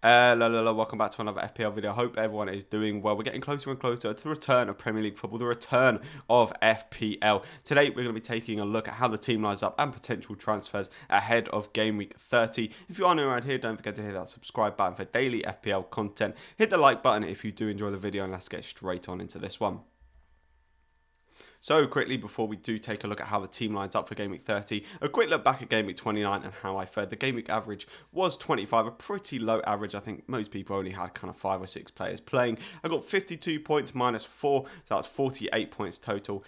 Hello, welcome back to another FPL video. I hope everyone is doing well. We're getting closer and closer to the return of Premier League football, the return of FPL. Today, we're going to be taking a look at how the team lines up and potential transfers ahead of Game Week 30. If you are new around here, don't forget to hit that subscribe button for daily FPL content. Hit the like button if you do enjoy the video, and let's get straight on into this one. So quickly, before we do take a look at how the team lines up for Game Week 30, a quick look back at Game Week 29 and how I fared. The Game Week average was 25, a pretty low average. I think most people only had kind of 5 or 6 players playing. I got 52 points minus 4, so that's 48 points total.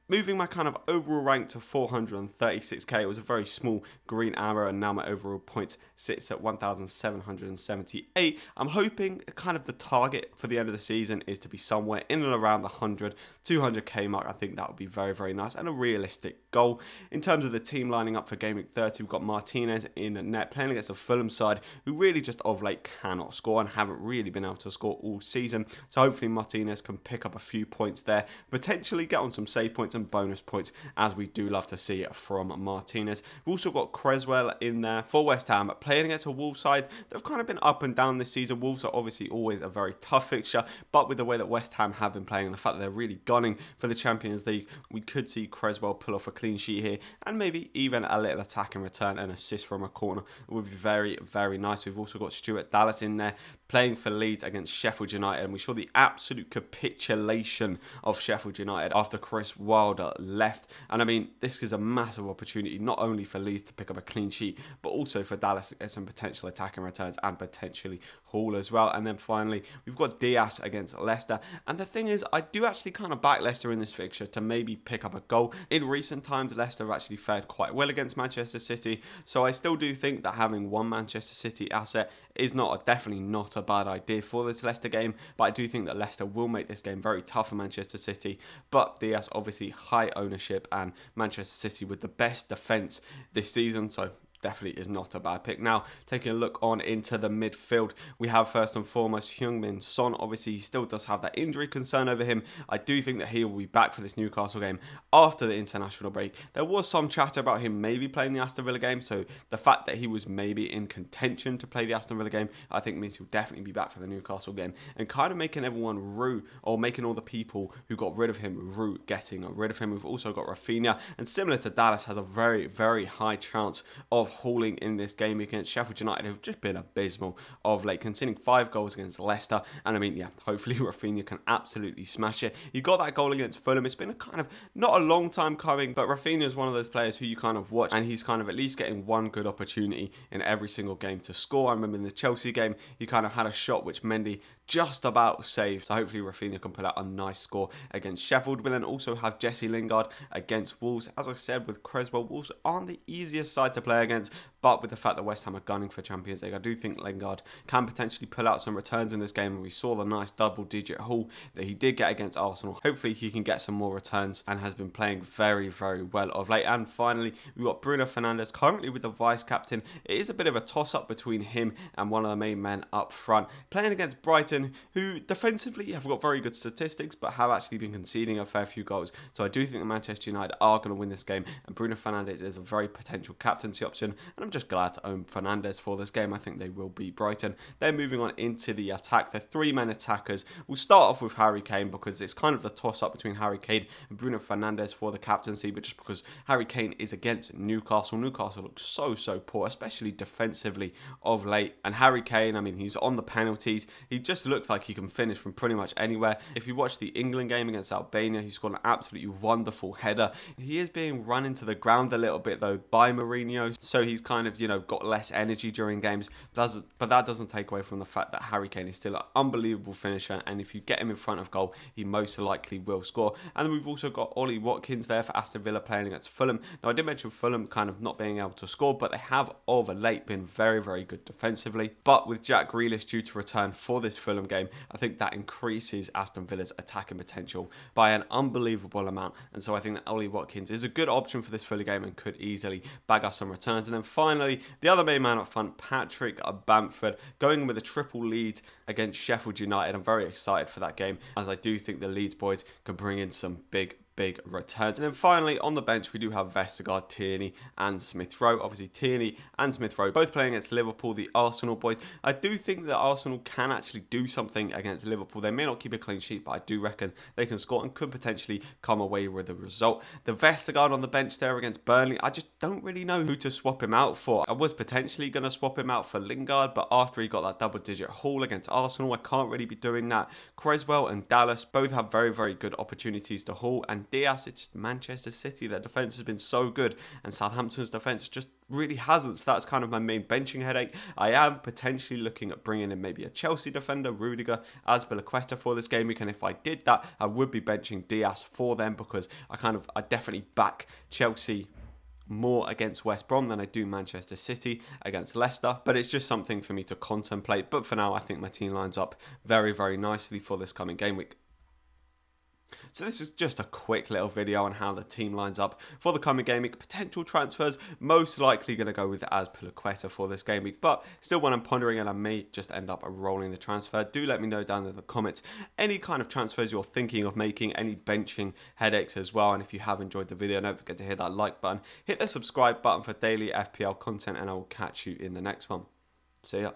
Moving my kind of overall rank to 436k, it was a very small green arrow, and now my overall points sits at 1,778. I'm hoping kind of the target for the end of the season is to be somewhere in and around the 200k mark. I think that would be very, very nice and a realistic goal. In terms of the team lining up for Game Week 30, we've got Martinez in net, playing against a Fulham side who really just of late cannot score and haven't really been able to score all season. So hopefully Martinez can pick up a few points there, potentially get on some save points and bonus points, as we do love to see it from Martinez. We've also got Creswell in there for West Ham, playing against a Wolves side that have kind of been up and down this season. Wolves are obviously always a very tough fixture, but with the way that West Ham have been playing and the fact that they're really gunning for the Champions League, we could see Creswell pull off a clean sheet here, and maybe even a little attack in return, an assist from a corner. It would be very, very nice. We've also got Stuart Dallas in there, playing for Leeds against Sheffield United, and we saw the absolute capitulation of Sheffield United after Chris Wilder left. And I mean, this is a massive opportunity not only for Leeds to pick up a clean sheet, but also for Dallas to get some potential attacking returns and potentially Hall as well. And then finally, we've got Diaz against Leicester. And the thing is, I do actually kind of back Leicester in this fixture to maybe pick up a goal. In recent times, Leicester have actually fared quite well against Manchester City, so I still do think that having one Manchester City asset is definitely not a bad idea for this Leicester game. But I do think that Leicester will make this game very tough for Manchester City. But Diaz, obviously high ownership, and Manchester City with the best defence this season, so definitely is not a bad pick. Now, taking a look on into the midfield, we have first and foremost Heung-min Son. Obviously, he still does have that injury concern over him. I do think that he will be back for this Newcastle game after the international break. There was some chatter about him maybe playing the Aston Villa game, so the fact that he was maybe in contention to play the Aston Villa game, I think means he'll definitely be back for the Newcastle game, and kind of making everyone rue, or making all the people who got rid of him rue getting rid of him. We've also got Rafinha, and similar to Dallas, has a very, very high chance of hauling in this game against Sheffield United, who've just been abysmal of late, conceding 5 goals against Leicester. And I mean, yeah, hopefully Rafinha can absolutely smash it. He got that goal against Fulham. It's been a kind of not a long time coming, but Rafinha is one of those players who you kind of watch, and he's kind of at least getting one good opportunity in every single game to score. I remember in the Chelsea game, he kind of had a shot which Mendy just about saved. So hopefully Rafinha can put out a nice score against Sheffield. We then also have Jesse Lingard against Wolves. As I said, with Creswell, Wolves aren't the easiest side to play against, but with the fact that West Ham are gunning for Champions League, I do think Lingard can potentially pull out some returns in this game. And we saw the nice double-digit haul that he did get against Arsenal. Hopefully he can get some more returns, and has been playing very, very well of late. And finally, we've got Bruno Fernandes, currently with the vice-captain. It is a bit of a toss-up between him and one of the main men up front, playing against Brighton, who defensively have got very good statistics, but have actually been conceding a fair few goals. So I do think that Manchester United are going to win this game, and Bruno Fernandes is a very potential captaincy option, and I'm just glad to own Fernandes for this game. I think they will beat Brighton. Then moving on into the attack, the 3-man attackers. We'll start off with Harry Kane, because it's kind of the toss-up between Harry Kane and Bruno Fernandes for the captaincy, but just because Harry Kane is against Newcastle. Newcastle looks so poor, especially defensively of late, and Harry Kane, I mean, he's on the penalties. He just looks like he can finish from pretty much anywhere. If you watch the England game against Albania, he scored an absolutely wonderful header. He is being run into the ground a little bit though by Mourinho, so he's kind of, got less energy during games. But that doesn't take away from the fact that Harry Kane is still an unbelievable finisher, and if you get him in front of goal, he most likely will score. And then we've also got Ollie Watkins there for Aston Villa, playing against Fulham. Now, I did mention Fulham kind of not being able to score, but they have of late been very, very good defensively. But with Jack Grealish due to return for this Fulham game, I think that increases Aston Villa's attacking potential by an unbelievable amount. And so I think that Ollie Watkins is a good option for this Fulham game and could easily bag us some returns. And then finally, the other main man up front, Patrick Bamford, going with a triple lead against Sheffield United. I'm very excited for that game, as I do think the Leeds boys can bring in some big big returns. And then finally on the bench we do have Vestergaard, Tierney and Smith Rowe. Obviously Tierney and Smith Rowe both playing against Liverpool, the Arsenal boys. I do think that Arsenal can actually do something against Liverpool. They may not keep a clean sheet, but I do reckon they can score and could potentially come away with a result. The Vestergaard on the bench there against Burnley, I just don't really know who to swap him out for. I was potentially going to swap him out for Lingard, but after he got that double-digit haul against Arsenal, I can't really be doing that. Creswell and Dallas both have very, very good opportunities to haul, and Diaz, it's just Manchester City. Their defence has been so good, and Southampton's defence just really hasn't. So that's kind of my main benching headache. I am potentially looking at bringing in maybe a Chelsea defender, Rudiger, Azpilicueta for this game week, and if I did that, I would be benching Diaz for them because I definitely back Chelsea more against West Brom than I do Manchester City against Leicester, but it's just something for me to contemplate. But for now, I think my team lines up very, very nicely for this coming game week. So this is just a quick little video on how the team lines up for the coming game week. Potential transfers, most likely going to go with Azpilicueta for this game week, but still when I'm pondering it, I may just end up rolling the transfer. Do let me know down in the comments any kind of transfers you're thinking of making, any benching headaches as well. And if you have enjoyed the video, don't forget to hit that like button, hit the subscribe button for daily FPL content, and I will catch you in the next one. See ya.